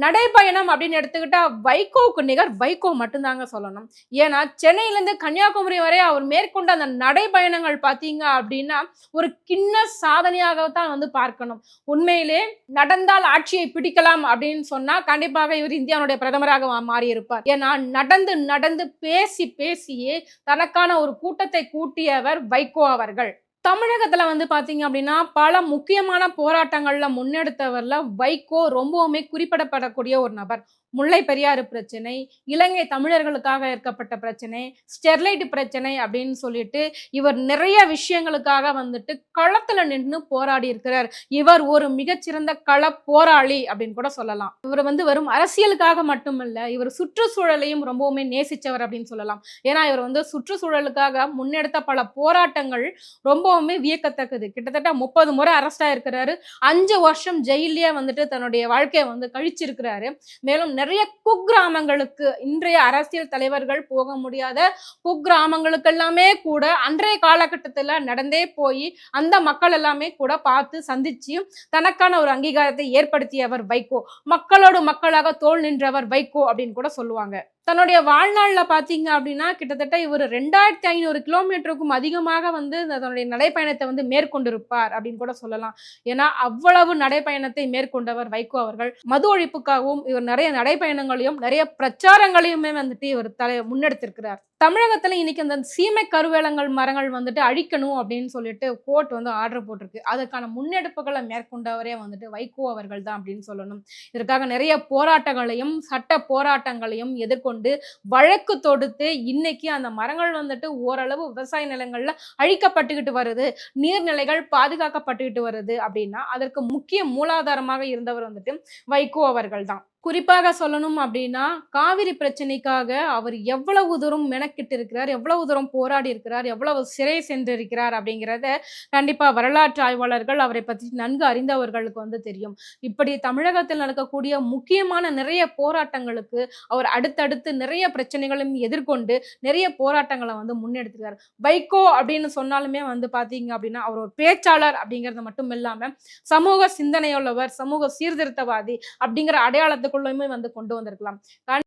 நடைப்பயணம் அப்படின்னு எடுத்துக்கிட்டா வைகோவுக்கு நிகர் வைகோ மட்டும்தாங்க சொல்லணும். ஏன்னா சென்னையிலேருந்து கன்னியாகுமரி வரை அவர் மேற்கொண்ட அந்த நடைப்பயணங்கள் பார்த்தீங்க அப்படின்னா ஒரு கிண்ண சாதனையாகத்தான் வந்து பார்க்கணும். உண்மையிலே நடந்தால் ஆட்சியை பிடிக்கலாம் அப்படின்னு சொன்னா கண்டிப்பாக இவர் இந்தியாவுடைய பிரதமராக மாறியிருப்பார். ஏன்னா நடந்து நடந்து பேசி பேசியே தனக்கான ஒரு கூட்டத்தை கூட்டியவர் வைகோ அவர்கள். தமிழகத்துல வந்து பாத்தீங்க அப்படின்னா பல முக்கியமான போராட்டங்கள்ல முன்னெடுத்தவர்ல வைகோ ரொம்பவுமே குறிப்பிடப்படக்கூடிய ஒரு நபர். முல்லை பெரியாறு பிரச்சனை, இலங்கை தமிழர்களுக்காக ஏற்கப்பட்ட பிரச்சனை, ஸ்டெர்லைட் பிரச்சனை அப்படின்னு சொல்லிட்டு இவர் நிறைய விஷயங்களுக்காக வந்துட்டு களத்துல நின்று போராடி இருக்கிறார். இவர் ஒரு மிகச்சிறந்த கள போராளி அப்படின்னு கூட சொல்லலாம். இவர் வந்து வெறும் அரசியலுக்காக மட்டுமல்ல, இவர் சுற்றுச்சூழலையும் ரொம்பவுமே நேசிச்சவர் அப்படின்னு சொல்லலாம். ஏன்னா இவர் வந்து சுற்றுச்சூழலுக்காக முன்னெடுத்த பல போராட்டங்கள் ரொம்பவுமே வியக்கத்தக்கது. கிட்டத்தட்ட 30 முறை அரெஸ்ட் ஆயிருக்கிறாரு. 5 வருஷம் ஜெயிலே வந்துட்டு தன்னுடைய வாழ்க்கையை வந்து கழிச்சிருக்கிறாரு. மேலும் நிறைய குக்கிராமங்களுக்கு இன்றைய அரசியல் தலைவர்கள் போக முடியாத குக்கிராமங்களுக்கு எல்லாமே கூட அன்றைய காலகட்டத்துல நடந்தே போய் அந்த மக்கள் எல்லாமே கூட பார்த்து சந்திச்சு தனக்கான ஒரு அங்கீகாரத்தை ஏற்படுத்தியவர் வைகோ. மக்களோடு மக்களாக தோள் நின்றவர் வைகோ அப்படின்னு கூட சொல்லுவாங்க. தன்னுடைய வாழ்நாள்ல பாத்தீங்க அப்படின்னா கிட்டத்தட்ட இவர் 2500 கிலோமீட்டருக்கும் அதிகமாக வந்து தன்னுடைய நடைப்பயணத்தை வந்து மேற்கொண்டிருப்பார் அப்படின்னு கூட சொல்லலாம். ஏன்னா அவ்வளவு நடைப்பயணத்தை மேற்கொண்டவர் வைகோ அவர்கள். மது ஒழிப்புக்காகவும் இவர் நிறைய நடைப்பயணங்களையும் நிறைய பிரச்சாரங்களையுமே வந்துட்டு இவர் முன்னெடுத்திருக்கிறார். தமிழகத்துல இன்னைக்கு அந்த சீமை கருவேலங்கள் மரங்கள் வந்துட்டு அழிக்கணும் அப்படின்னு சொல்லிட்டு கோர்ட் வந்து ஆர்டர் போட்டிருக்கு. அதுக்கான முன்னெடுப்புகளை மேற்கொண்டவரே வந்துட்டு வைகோ அவர்கள் தான் அப்படின்னு சொல்லணும். இதற்காக நிறைய போராட்டங்களையும் சட்ட போராட்டங்களையும் எதிர்கொண்டு வழக்கு தொடுத்து இன்னைக்கு அந்த மரங்கள் வந்துட்டு ஓரளவு விவசாய நிலங்கள்ல அழிக்கப்பட்டுக்கிட்டு வருது, நீர்நிலைகள் பாதுகாக்கப்பட்டுக்கிட்டு வருது அப்படின்னா அதற்கு முக்கிய மூலாதாரமாக இருந்தவர் வந்துட்டு வைகோ அவர்கள் தான். குறிப்பாக சொல்லணும் அப்படின்னா காவிரி பிரச்சனைக்காக அவர் எவ்வளவு தூரம் மெனக்கிட்டு இருக்கிறார், எவ்வளவு தூரம் போராடி இருக்கிறார், எவ்வளவு சிறை சென்றிருக்கிறார் அப்படிங்கிறத கண்டிப்பா வரலாற்று ஆய்வாளர்கள் அவரை பற்றி நன்கு அறிந்தவர்களுக்கு வந்து தெரியும். இப்படி தமிழகத்தில் நடக்கக்கூடிய முக்கியமான நிறைய போராட்டங்களுக்கு அவர் அடுத்தடுத்து நிறைய பிரச்சனைகளையும் எதிர்கொண்டு நிறைய போராட்டங்களை வந்து முன்னெடுத்துக்கிறார். வைகோ அப்படின்னு சொன்னாலுமே வந்து பாத்தீங்க அப்படின்னா அவர் ஒரு பேச்சாளர் அப்படிங்கிறது மட்டும் இல்லாம சமூக சிந்தனையுள்ளவர், சமூக சீர்திருத்தவாதி அப்படிங்கிற அடையாளத்துக்குள்ளயுமே வந்து கொண்டு வந்திருக்கலாம்.